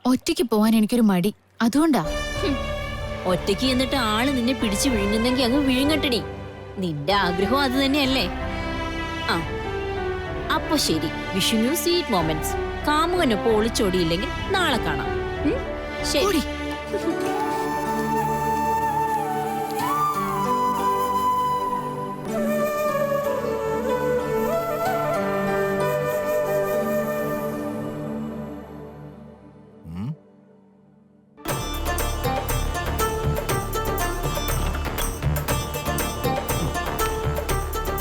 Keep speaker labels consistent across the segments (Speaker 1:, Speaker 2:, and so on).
Speaker 1: ഒറ്റയ്ക്ക് പോവാൻ എനിക്കൊരു മടി, അതുകൊണ്ടാ.
Speaker 2: ഒറ്റയ്ക്ക് എന്നിട്ട് ആള് നിന്നെ പിടിച്ചു വിഴുങ്ങുന്നെങ്കി അങ്ങ് വിഴുങ്ങട്ടടി. നിന്റെ ആഗ്രഹം അത് തന്നെയല്ലേ? ആ അപ്പൊ ശരി, വിഷ് യു സ്വീറ്റ് മൊമെന്റ്സ്. കാമുകനൊപ്പം ഒളിച്ചോടിയില്ലെങ്കിൽ നാളെ കാണാം. ശരി.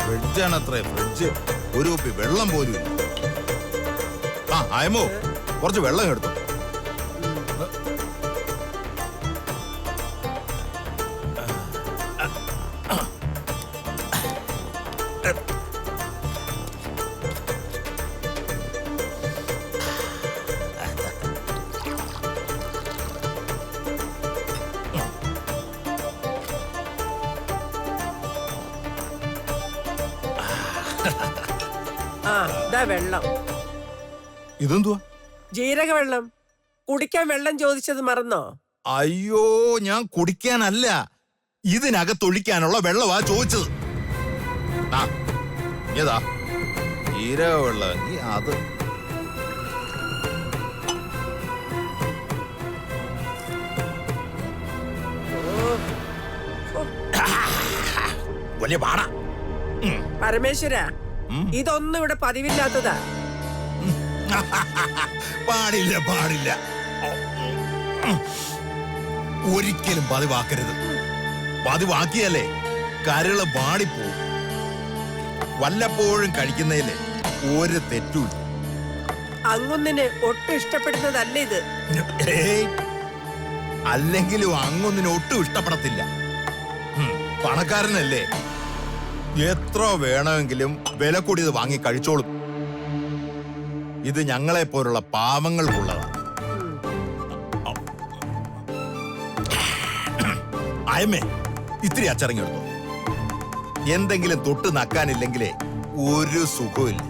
Speaker 3: ഫ്രിഡ്ജാണത്രേ ഫ്രിഡ്ജ്. ഒരു കുപ്പി വെള്ളം പോലും ഇല്ല. ആ ആയമോ, കുറച്ച് വെള്ളം എടുത്തു.
Speaker 4: വെള്ളം.
Speaker 3: ഇതെന്തുവാ?
Speaker 4: ജീരക വെള്ളം. കുടിക്കാൻ വെള്ളം ചോദിച്ചത് മറന്നോ?
Speaker 3: അയ്യോ, ഞാൻ കുടിക്കാനല്ല, ഇതിനകത്തൊഴിക്കാനുള്ള വെള്ളമാ ചോദിച്ചത്. ആ ഏതാ? ജീരക വെള്ളം. അത് വലിയ പാടാ.
Speaker 4: പരമേശ്വര, ഇതൊന്നും ഇവിടെ പതിവില്ലാത്തതാ.
Speaker 3: പാടില്ല പാടില്ല, ഒരിക്കലും പതിവാക്കരുത്. പതിവാക്കിയല്ലേ കരള് പാടിപ്പോവും. വല്ലപ്പോഴും കഴിക്കുന്നതില് ഒരു തെറ്റും.
Speaker 4: അങ്ങൊന്നിന് ഒട്ടും ഇഷ്ടപ്പെടുന്നതല്ല ഇത്.
Speaker 3: അല്ലെങ്കിലും അങ്ങൊന്നിന് ഒട്ടും ഇഷ്ടപ്പെടത്തില്ല. പണക്കാരനല്ലേ, എത്ര വേണമെങ്കിലും വില കൂടിയത് വാങ്ങി കഴിച്ചോളും. ഇത് ഞങ്ങളെ പോലുള്ള പാവങ്ങൾക്കുള്ളതാണ്. അയമേ, ഇത്തിരി അച്ചറങ്ങി എടുത്തോ. എന്തെങ്കിലും തൊട്ട് നക്കാനില്ലെങ്കിലേ ഒരു സുഖമില്ല.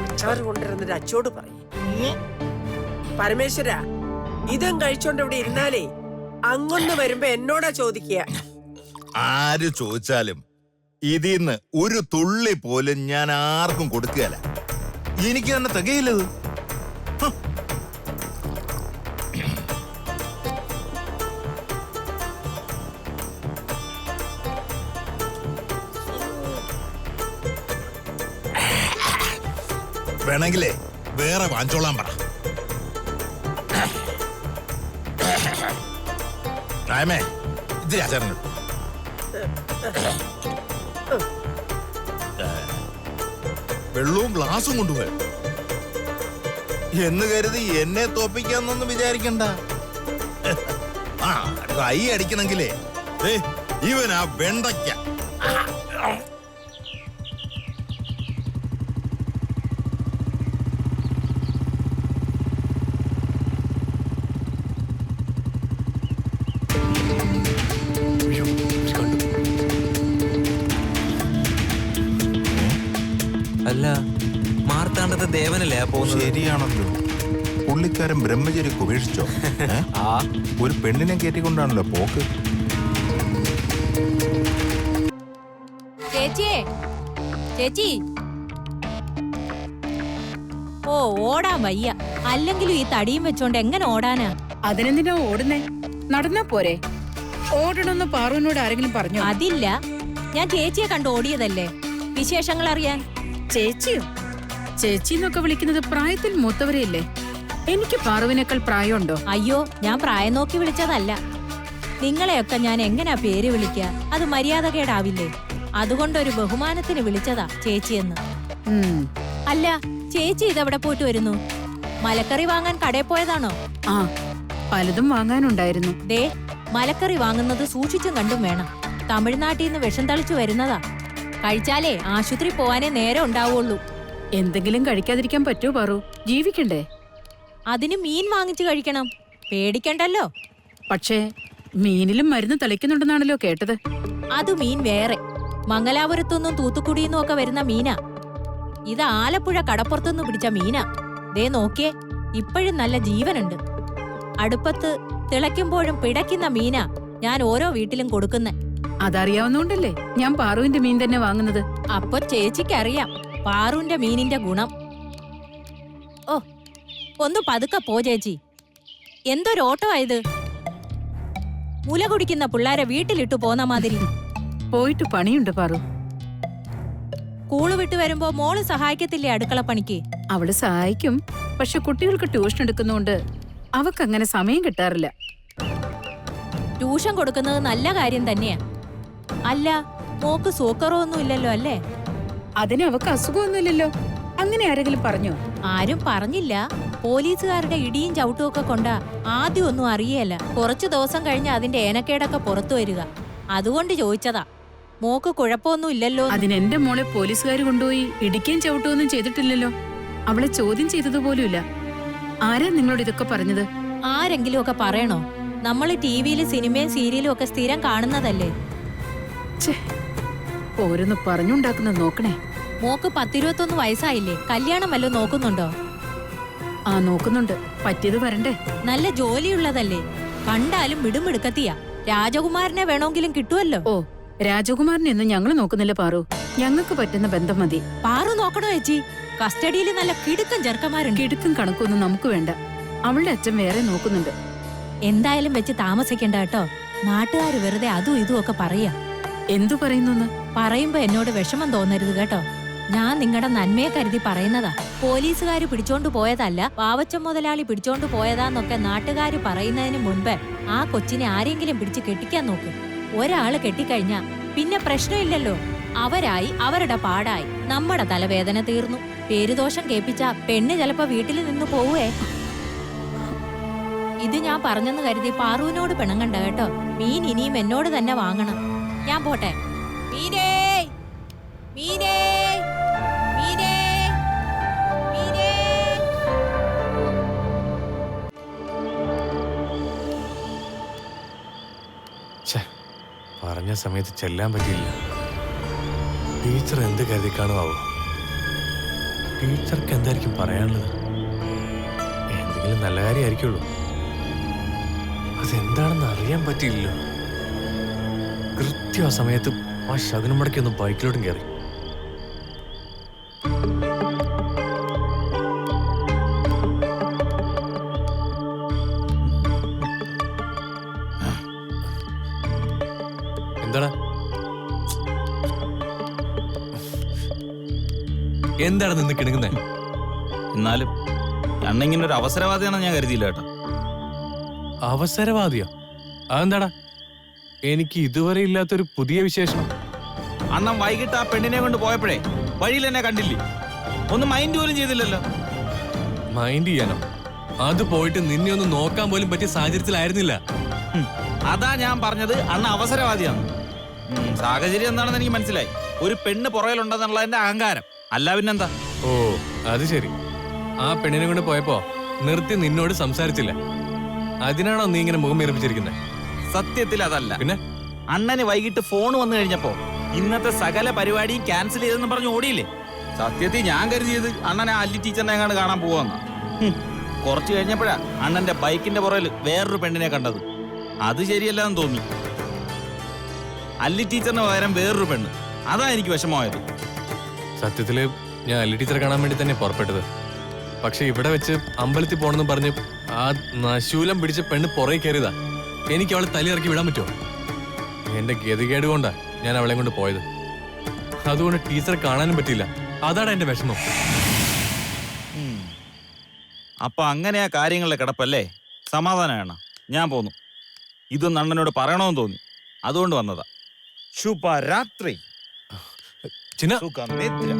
Speaker 4: അച്ചാറ് കൊണ്ടിരുന്നൊരു അച്ചോട് പറയും. പരമേശ്വര, ഇതും കഴിച്ചോണ്ട് ഇവിടെ ഇരുന്നാലേ അങ്ങൊന്ന് വരുമ്പോ എന്നോടാ ചോദിക്കുക.
Speaker 3: ആര് ചോദിച്ചാലും ഇതിന്ന് ഒരു തുള്ളി പോലും ഞാൻ ആർക്കും കൊടുക്കുകയല്ല. എനിക്ക് തന്നെ തികയില്ലത്. വേണമെങ്കിലേ വേറെ വാങ്ങിച്ചോളാൻ പറ. ആയമേ, ഇതിരി അച്ചാറുണ്ട്. വെള്ളവും ഗ്ലാസും കൊണ്ടുപോയി എന്ന് കരുതി എന്നെ തോപ്പിക്കാന്നൊന്നും വിചാരിക്കണ്ട. ആ ട്രൈ അടിക്കണമെങ്കിലേ ഇവനാ വെണ്ടയ്ക്ക.
Speaker 5: അല്ല, മാർത്താണ്ഡത്തെ ദേവനല്ലേ പോകുന്നത്?
Speaker 3: ശരിയാണല്ലോ, പുള്ളിക്കാരൻ ബ്രഹ്മചര്യ ഉപേക്ഷിച്ചോ? ഒരു പെണ്ണിനെ കയറ്റിക്കൊണ്ടാണല്ലോ പോക്ക്.
Speaker 2: ചേച്ചി, ഓ ഓടാൻ വയ്യ. അല്ലെങ്കിലും ഈ തടിയും വെച്ചോണ്ട് എങ്ങനെ ഓടാനാ?
Speaker 6: അതിനെന്തിനാ ഓടുന്നേ? നടന്നാ പോരെ? ഓടണമെന്ന് പാറുവിനോട് ആരെങ്കിലും പറഞ്ഞോ?
Speaker 2: അതില്ല, ഞാൻ ചേച്ചിയെ കണ്ട് ഓടിയതല്ലേ. വിശേഷങ്ങൾ അറിയാൻ.
Speaker 6: ചേച്ചിയോ? ചേച്ചി എന്നൊക്കെ വിളിക്കുന്നത് പ്രായത്തിൽ മൂത്തവരെയല്ലേ? എനിക്ക് പാറുവിനേക്കാൾ പ്രായമുണ്ടോ?
Speaker 2: അയ്യോ, ഞാൻ പ്രായം നോക്കി വിളിച്ചതല്ല. നിങ്ങളെയൊക്കെ ഞാൻ എങ്ങനാ പേര് വിളിക്കുക? അത് മര്യാദകേടാവില്ലേ? അതുകൊണ്ടൊരു ബഹുമാനത്തിന് വിളിച്ചതാ ചേച്ചിയെന്ന്. അല്ല, ചേച്ചി ഇതെവിടെ പോയിട്ട് വരുന്നു? മലക്കറി വാങ്ങാൻ കടയിൽ പോയതാണോ?
Speaker 6: ആ, പലതും വാങ്ങാനുണ്ടായിരുന്നു.
Speaker 2: ദേ, മലക്കറി വാങ്ങുന്നത് സൂക്ഷിച്ചും കണ്ടും വേണം. തമിഴ്നാട്ടിൽ നിന്ന് വിഷം തളിച്ചു വരുന്നതാ. കഴിച്ചാലേ ആശുപത്രി പോവാനേ നേരം ഉണ്ടാവുള്ളൂ.
Speaker 6: എന്തെങ്കിലും കഴിക്കാതിരിക്കാൻ പറ്റുമോ പാറു? ജീവിക്കണ്ടേ?
Speaker 2: അതിന് മീൻ വാങ്ങിച്ചു കഴിക്കണം, പേടിക്കണ്ടല്ലോ.
Speaker 6: പക്ഷേ മീനിലും മരുന്ന് തളിക്കുന്നുണ്ടെന്നാണല്ലോ കേട്ടത്.
Speaker 2: അത് മീൻ വേറെ, മംഗലാപുരത്തുനിന്നും തൂത്തുക്കുടിയിൽ നിന്നും ഒക്കെ വരുന്ന മീനാ. ഇത് ആലപ്പുഴ കടപ്പുറത്തുനിന്ന് പിടിച്ച മീനാ. ദേ നോക്കിയേ, ഇപ്പോഴും നല്ല ജീവനുണ്ട്. അടുപ്പത്ത് തിളയ്ക്കുമ്പോഴും പിടയ്ക്കുന്ന മീനാ ഞാൻ ഓരോ വീട്ടിലും കൊടുക്കുന്നെ.
Speaker 6: അതറിയാവുന്നോണ്ടല്ലേ ഞാൻ പാറുവിന്റെ മീൻ തന്നെ വാങ്ങുന്നത്.
Speaker 2: അപ്പൊ ചേച്ചിക്കറിയാം പാറുവിന്റെ മീനിന്റെ ഗുണം. ഓ, ഒന്ന് പതുക്കെ പോ ചേച്ചി. എന്തൊരു ഓട്ടമായത്. മുല കുടിക്കുന്ന പിള്ളാരെ വീട്ടിലിട്ടു പോന്ന മാതിരി.
Speaker 6: പോയിട്ട് പണിയുണ്ട് പാറു.
Speaker 2: സ്കൂള് വിട്ട് വരുമ്പോ മോള് സഹായിക്കത്തില്ലേ അടുക്കളപ്പണിക്ക്?
Speaker 6: അവള് സഹായിക്കും. പക്ഷെ കുട്ടികൾക്ക് ട്യൂഷൻ എടുക്കുന്നോണ്ട് അവക്കങ്ങനെ സമയം കിട്ടാറില്ല.
Speaker 2: ട്യൂഷൻ കൊടുക്കുന്നത് നല്ല കാര്യം തന്നെയാ. അല്ല, മോക്ക് സൂക്കറൊന്നും ഇല്ലല്ലോ അല്ലേ?
Speaker 6: അതിന് അവക്ക് അസുഖമൊന്നുമില്ലല്ലോ. അങ്ങനെ ആരെങ്കിലും പറഞ്ഞോ?
Speaker 2: ആരും പറഞ്ഞില്ല. പോലീസുകാരുടെ ഇടിയും ചവിട്ടും ഒക്കെ കൊണ്ടാ ആദ്യം ഒന്നും അറിയേല. കുറച്ചു ദിവസം കഴിഞ്ഞ് അതിന്റെ ഏനക്കേടൊക്കെ പുറത്തു വരിക. അതുകൊണ്ട് ചോദിച്ചതാ. മോക്ക് കുഴപ്പമൊന്നും ഇല്ലല്ലോ.
Speaker 6: അതിനെന്റെ മോളെ പോലീസുകാർ കൊണ്ടുപോയി ഇടിക്കുകയും ചവിട്ടുകയൊന്നും ചെയ്തിട്ടില്ലല്ലോ. അവളെ ചോദ്യം ചെയ്തതുപോലുമില്ല. ആരാ നിങ്ങളോട് ഇതൊക്കെ പറഞ്ഞത്?
Speaker 2: ആരെങ്കിലും ഒക്കെ പറയണോ? നമ്മള് ടിവിയില് സിനിമയും സീരിയലും ഒക്കെ സ്ഥിരം കാണുന്നതല്ലേ.
Speaker 6: ഓരോന്ന് പറഞ്ഞുണ്ടാക്കുന്നത് നോക്കണേ.
Speaker 2: മോക്ക് 10-21 വയസ്സായില്ലേ? കല്യാണം വല്ലതും നോക്കുന്നുണ്ടോ?
Speaker 6: ആ, നോക്കുന്നുണ്ട്. പറ്റിയത് വരണ്ടേ.
Speaker 2: നല്ല ജോലിയുള്ളതല്ലേ? കണ്ടാലും മിടുമിടുക്കത്തിയാ. രാജകുമാരനെ വേണമെങ്കിലും കിട്ടുമല്ലോ.
Speaker 6: ഓ, രാജകുമാരനെയൊന്നും ഞങ്ങള് നോക്കുന്നില്ല പാറു. ഞങ്ങൾക്ക് പറ്റുന്ന ബന്ധം മതി.
Speaker 2: പാറു നോക്കണോ ചേച്ചി? കസ്റ്റഡിയിൽ നല്ല കിടുക്കൻ ചെറുക്കന്മാരുണ്ട്.
Speaker 6: കിടുക്കും കണക്കൊന്നും നമുക്ക് വേണ്ട. അവളുടെ അച്ഛൻ വേറെ നോക്കുന്നുണ്ട്.
Speaker 2: എന്തായാലും വെച്ച് താമസിക്കണ്ട കേട്ടോ. നാട്ടുകാര് വെറുതെ അതും ഇതും ഒക്കെ പറയാ.
Speaker 6: എന്തു പറയുന്നു?
Speaker 2: പറയുമ്പോ എന്നോട് വിഷമം തോന്നരുത് കേട്ടോ. ഞാൻ നിങ്ങളുടെ നന്മയെ കരുതി പറയുന്നതാ. പോലീസുകാര് പിടിച്ചോണ്ട് പോയതല്ല, പാവച്ചൻ മുതലാളി പിടിച്ചോണ്ട് പോയതാന്നൊക്കെ നാട്ടുകാര് പറയുന്നതിന് മുൻപ് ആ കൊച്ചിനെ ആരെങ്കിലും പിടിച്ച് കെട്ടിക്കാൻ നോക്ക്. ഒരാള് കെട്ടിക്കഴിഞ്ഞാ പിന്നെ പ്രശ്നമില്ലല്ലോ. അവരായി അവരുടെ പാടായി. നമ്മുടെ തലവേദന തീർന്നു. പേരുദോഷം കേൾപ്പിച്ച പെണ്ണ് ചിലപ്പോ വീട്ടിൽ നിന്ന് പോവേ. ഇത് ഞാൻ പറഞ്ഞെന്ന് കരുതി പാറുവിനോട് പിണങ്ങണ്ട കേട്ടോ. മീൻ ഇനിയും എന്നോട് തന്നെ വാങ്ങണം. ഞാൻ പോട്ടെ. മീനേ, മീനേ, മീനേ, മീനേ.
Speaker 7: പറഞ്ഞ സമയത്ത് ചെല്ലാൻ പറ്റിയില്ല. ടീച്ചർ എന്ത് കരുതി കാണുമാവോ? ടീച്ചർക്ക് എന്തായിരിക്കും പറയാനുള്ളത്? എന്തെങ്കിലും നല്ല കാര്യമായിരിക്കുള്ളൂ. അതെന്താണെന്ന് അറിയാൻ പറ്റിയില്ലല്ലോ. കൃത്യ ആ സമയത്ത് ആ ശകുനം മടക്കി ഒന്ന് ബൈക്കിലോട്ടും കയറി. എന്താടാ എന്താണ് നിന്ന് കിണുങ്ങുന്നേ?
Speaker 8: എന്നാലും അണ്ണിങ്ങനെ ഒരു അവസരവാദിയാണെന്ന് ഞാൻ കരുതിയില്ല കേട്ടോ.
Speaker 7: അവസരവാദിയോ? അതെന്താടാ? എനിക്ക് ഇതുവരെ ഇല്ലാത്തൊരു പുതിയ വിശേഷണം.
Speaker 8: അണ്ണൻ വൈകിട്ട് ആ പെണ്ണിനെ കൊണ്ട് പോയപ്പോഴേ വഴിയിൽ എന്നെ കണ്ടില്ലേ? ഒന്ന് മൈൻഡ് പോലും ചെയ്തില്ലല്ലോ.
Speaker 7: മൈൻഡ് ചെയ്യാനോ? അത് പോയിട്ട് നിന്നെ ഒന്ന് നോക്കാൻ പോലും പറ്റിയ സാഹചര്യത്തിലായിരുന്നില്ല.
Speaker 8: അതാ ഞാൻ പറഞ്ഞത്, അണ്ണ അവസരവാദിയാണ്. സാഹചര്യം എന്താണെന്ന് എനിക്ക് മനസ്സിലായി. ഒരു പെണ്ണ് പുറകിലുണ്ടെന്നുള്ളതിന്റെ അഹങ്കാരം, അല്ല പിന്നെന്താ.
Speaker 7: ഓ, അത് ശരി. ആ പെണ്ണിനെ കൊണ്ട് പോയപ്പോ നിർത്തി നിന്നോട് സംസാരിച്ചില്ല. അതിനാണോ നീ ഇങ്ങനെ മുഖം വീർപ്പിച്ചിരിക്കുന്നത്?
Speaker 8: സത്യത്തിൽ അതല്ല.
Speaker 7: പിന്നെ
Speaker 8: അണ്ണന് വൈകിട്ട് ഫോൺ വന്നു കഴിഞ്ഞപ്പോ ഇന്നത്തെ സകല പരിപാടിയും ക്യാൻസൽ ചെയ്തെന്ന് പറഞ്ഞു ഓടിയില്ലേ? സത്യത്തിൽ ഞാൻ കരുതിയത് അണ്ണനെ അല്ലി ടീച്ചറിനെ എങ്ങാണ്ട് കാണാൻ പോവാന്ന. കുറച്ചു കഴിഞ്ഞപ്പോഴാ അണ്ണന്റെ ബൈക്കിന്റെ പുറകിൽ വേറൊരു പെണ്ണിനെ കണ്ടത്. അത് ശരിയല്ലെന്ന് തോന്നി. അല്ലി ടീച്ചറിന് പകരം വേറൊരു പെണ്ണ്. അതാ എനിക്ക് വിഷമമായത്.
Speaker 7: സത്യത്തില് ഞാൻ അല്ലി ടീച്ചറെ കാണാൻ വേണ്ടി തന്നെ പുറപ്പെട്ടത്. പക്ഷെ ഇവിടെ വെച്ച് അമ്പലത്തിൽ പോണെന്ന് പറഞ്ഞ് ആ നശൂലം പിടിച്ച പെണ്ണ് പുറകെ കയറിയതാ. എനിക്ക് അവളെ തലയിറക്കി വിടാൻ പറ്റുമോ? എന്റെ ഗതികേട് കൊണ്ടാ ഞാൻ അവളെ കൊണ്ട് പോയത്. അതുകൊണ്ട് ടീച്ചറെ കാണാനും പറ്റിയില്ല. അതാണ് എന്റെ വിഷമം.
Speaker 8: അപ്പൊ അങ്ങനെയാ കാര്യങ്ങളുടെ കിടപ്പല്ലേ? സമാധാനമാണ്. ഞാൻ പോന്നു. ഇതൊന്നും അണ്ണനോട് പറയണമെന്ന് തോന്നി, അതുകൊണ്ട് വന്നതാ. ശുഭരാത്രി.
Speaker 7: ചിന്ന
Speaker 8: സുഖനിദ്ര.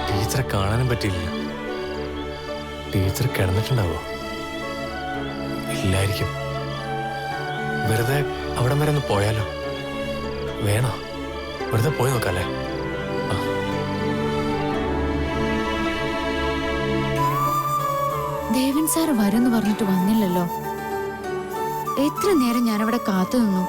Speaker 7: ടീച്ചറെ കാണാനും പറ്റിയില്ല. ടീച്ചർ കിടന്നിട്ടുണ്ടാവോ? ഇല്ലായിരിക്കും. വെറുതെ അവിടം വരെ ഒന്ന് പോയാലോ? വേണോ? വെറുതെ പോയി നോക്കാല്ലേ?
Speaker 1: ദേവൻ സാർ വരുമെന്ന് പറഞ്ഞിട്ട് വന്നില്ലല്ലോ. എത്ര നേരം ഞാനവിടെ കാത്തു നിന്നു.